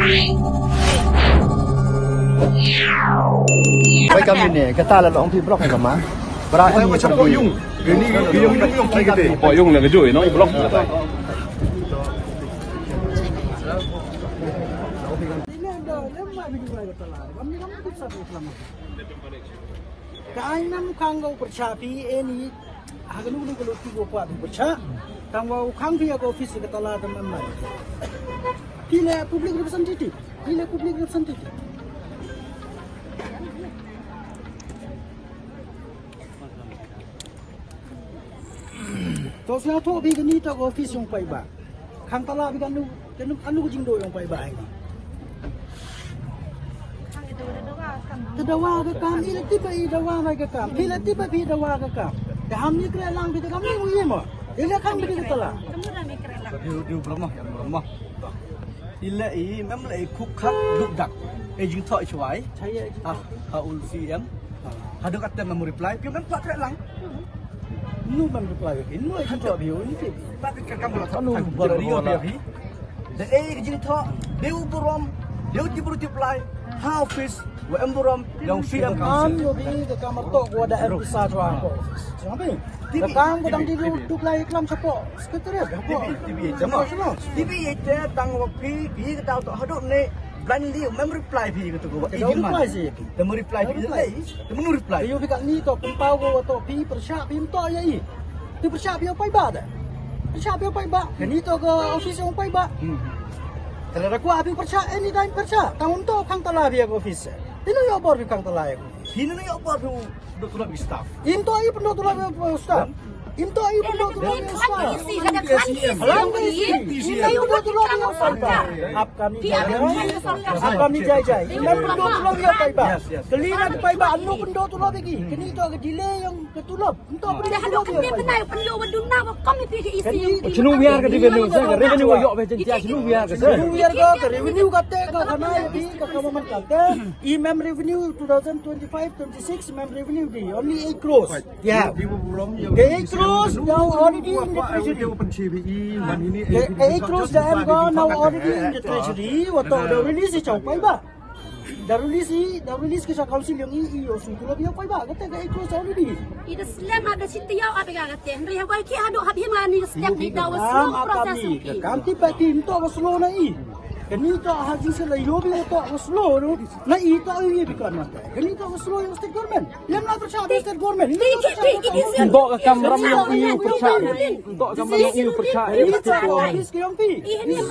Why kami ni? Kata lah orang pi blok ni kama. Berani macam boyong. Ini yung kayak gitu. Boyong nak kejuy, no blok. Kain nam kanggo percapi ini agak nunggu kalau tiga kuat perca. Kanggo kang dia ke office ke tala teman-teman. Pilih public representative. Pilih public representative. Terus yang tu bikin ni tak office yang pakai bah. Kang tala bikin anu kucing do yang pakai bah ini. Terdawa ke kam, ini tiba dawa ke kam, ini tiba dawa ke kam. Kami ni kira lang kita kami mungkin mah. Ini kami kita telah. Điều bermah. Ila ini memang ikut kat duduk. Ejeng tak cuai. Haul CM. Ada kata memang reply. Dia memang tak lang. Nu memang reply. Ini ejeng tak bio ini. Tapi kamu tak tahu baru dia bi. Dan ejeng tak dia berom. Dia baru reply. Hafiz. Wa emburam yang CM Anu bi ke kamar tok gua ada besar tu. Sampai. Kang budang di duduk lagi kelam siapa? Sekretariat apa? TV itu tang waktu pi kita tahu hadut ni blindly memang reply pi gitu gua. Dia reply sih. Dia reply pi lagi. Dia menurut reply. Dia dekat ni tok pempau gua tok pi persyak pi tok ya i. Dia persyak pi apa ibadah? Persyak pi apa ibadah? Ni tok ke office yang apa ibadah? Kalau aku habis persyak anytime persyak. Tahun tok kang telah dia ke office. Ini yo bor pi kang telah aku. Ini ni apa tu doktor lagi staff. Into ai pun doktor lagi staff. Into ai pun doktor lagi staff. Alam ini doktor lagi staff. Ap kami jai. Ini pun doktor lagi apa iba? Kelina ke iba anu pun doktor lagi. Kini tu agak delay yang ketulap. Untuk apa dia Kalau kami benar perlu berduna kami pergi isi. Cenu biar ke revenue saya revenue yo bejen dia cenu biar ke saya. Revenue biar ke revenue kata ke kana di ke kawaman kata. Imam revenue 2025-26 imam revenue di only 8 crores. Ya. 8 crores now already in the treasury. 8 crores dah gone now already in the treasury. Waktu dah release cakap apa iba? Dah release ke council yang ini osu tu lebih apa iba? Kata 8 crores already. Itu selama ada cinta yang apa kata? Henry yang kau kira haduk habis mana setiap kita slow proses ini. Kami pagi itu slow naik. Kini tak haji selai yobi tak slow tu. Na itu ini bukan mata. Kini tak slow yang state government. Yang nak percaya state government. Untuk kamera yang EU percaya. Untuk kamera yang EU percaya. Ini tak habis ke yang pi. Ini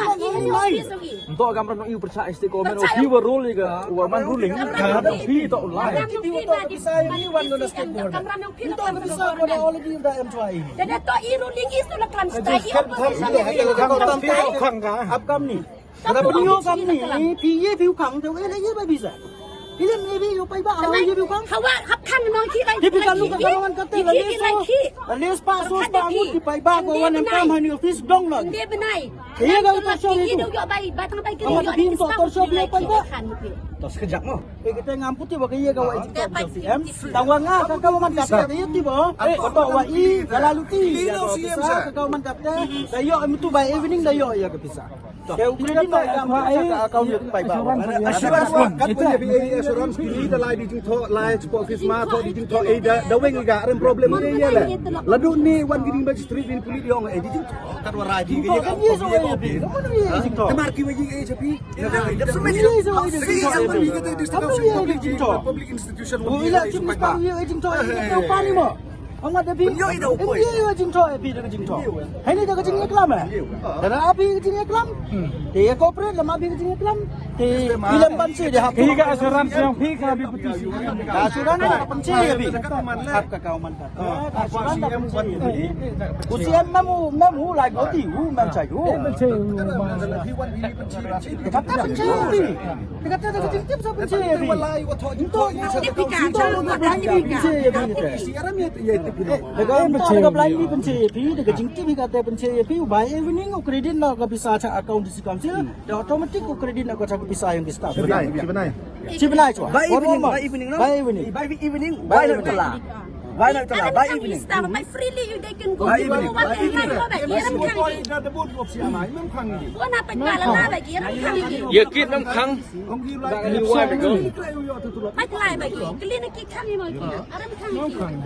lain. Untuk kamera yang EU percaya state government. Oki rule ke waman ruling. Ada fee tak online. Kita tak bisa ini one state government. Kita tak bisa pada already dah M2I. Dan itu ruling itu lah kan stay Upcome ni. Kalau beliau kami ni, PA view kang tu, lagi apa bisa? Ini ni view apa? Awak view kang? Kawan, hapkan memang kita. Dia bukan luka kawan kata, les pasos bangun di paiba kawan yang kam hani office dong lah. Dia benar. Iya kalau tak sah itu. Dia baik, batang baik. Kamu tak bintu tersiap dia paiba. Tak sekejap mah. Kita ngamputi bagai iya kawan itu CM. Tawang ah kawan kata dia tiba. Kata awak i galaluti. Kawan kata, dayo itu by evening dayo ya kepisah. Kau kredit tak akaun yang paiba. Assurance kata dia assurance kini dah lai di jengto lai sport office ma to di jengto dah weng ga ada problem dia lah. Lalu ni wan gini bagi street ni kulit dia orang di jengto kan waraji ke Kan dia so ya pi. Kamu ni jengto. Kemar ki wajib tapi dah semua public institution Bila jenis baru yang jengto itu apa ni mo? Ang ada pi. Dia jengto pi dengan jengto. Hai ni dah kecing iklam eh. Dan api kecing iklam. Dia corporate lama api kecing iklam. Film panci dia hap. Tiga asuransi yang pi kan habis petisi. Asuransi nak panci ya pi. Hap ka kauman ka. Asuransi nak panci. Usian mamu lagi oti mem cai tu. Kata panci pi. Kata dah kecing tip sa panci pi. Untuk Dekat belanja pencet pi, dekat jingti pi kata pencet pi, by evening kredit nak ke bisa cak akaun di council, dan otomatik kredit nak ke cak bisa yang di staff. Cibenai cua. By evening. By telah. Why not tala? By evening. My freely you they can go. What they like go back here and come again. จะพูดกับเสียหมายไม่ครั้งนี้ What happened to la back here and come again. อย่าคิดน้ำคัง ông ghi lại Bạn đi qua phải không? My lie back here. Clean a kick come more. Adam come again.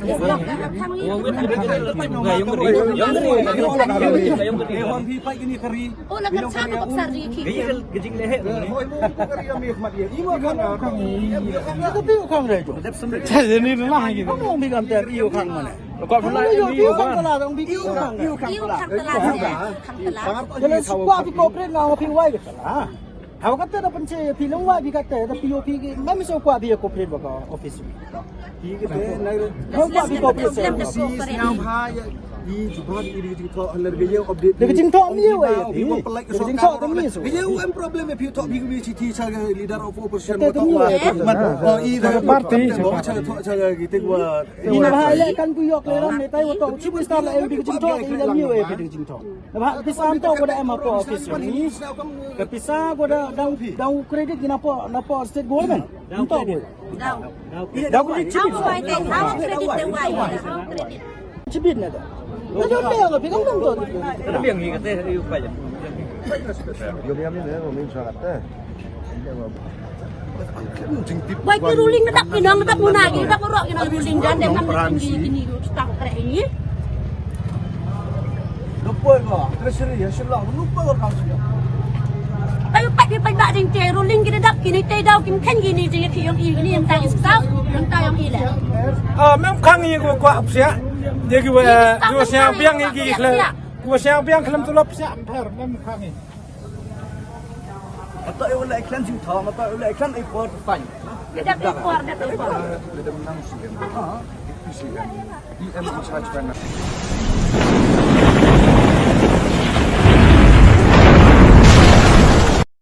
Yes, come again. คนที่ไปกินนี่คดี Oh, la kan sa ko sa ri ki. Gajing lehe. โอ้ยมึงก็เรียกมีขมัดเดียวอีโม่กันเอาข้างนี้ Ito piyo kang rejo. Saya ni na lang gid. Kung bigam ter iyo kang man. Còn phần lại Iyo đi piyo qua. kang tala dong bigi iyo kang. Iu kam tala siya. Kam tala. Kalau squad pi corporate nga pi wai ka tala. Hawa ka tera panche pi long wai pi ka tera pi pi mami so kwa pi corporate ba ka office. อีก็เด้ใน Hawa kwa pi corporate. ซีสนามพายอีจุดพอดีจริงๆทอเลร์เกย์อัปเดต Dia jing tok mi we. พี่บอกเป็นไรก็ Dia สอง jing การ tok mi so. เกย์อัน problem พี่ทอพี่ก็มีชีที่ชาร์ leader of opposition แต่ตัวนี้ มันอีเดอร์party บอกชาร์ชาร์กิติว่า Ina bahaya kan pu yok le ram netai wo tok chief star la e bi jing tok ila mi we ke jing tok. Ba pisam tok ko da em ko office ni. Ke pisa ko da dau credit na po state government. Dau tok ko. Daw. Dau ko chief How why they how credit they why how credit. chief na da. Na jo le ko bigang dong to. Nó miệng gì cái tên yêu phải. Why ki ruling na dak pinang dak muna gi dak ro gi ruling dan dem kam gini stang kre ini. Lupa ko. Treasury ya sila. Lupa ko council. Ayo pak di pak ding te ruling gi dak kini te daw kim kan gini je ki yong i gini yang ta is tau yang ta yong i le. Même khang yi ko ap sia de ki wa du sia biang yi ki khle ku sia biang khlam tu lop sia per même khang yi Atau eu la iklan sing thong, atau eu la iklan ai por fine. Dak ekor dak ekor. Dia menang sih. Iya, em charge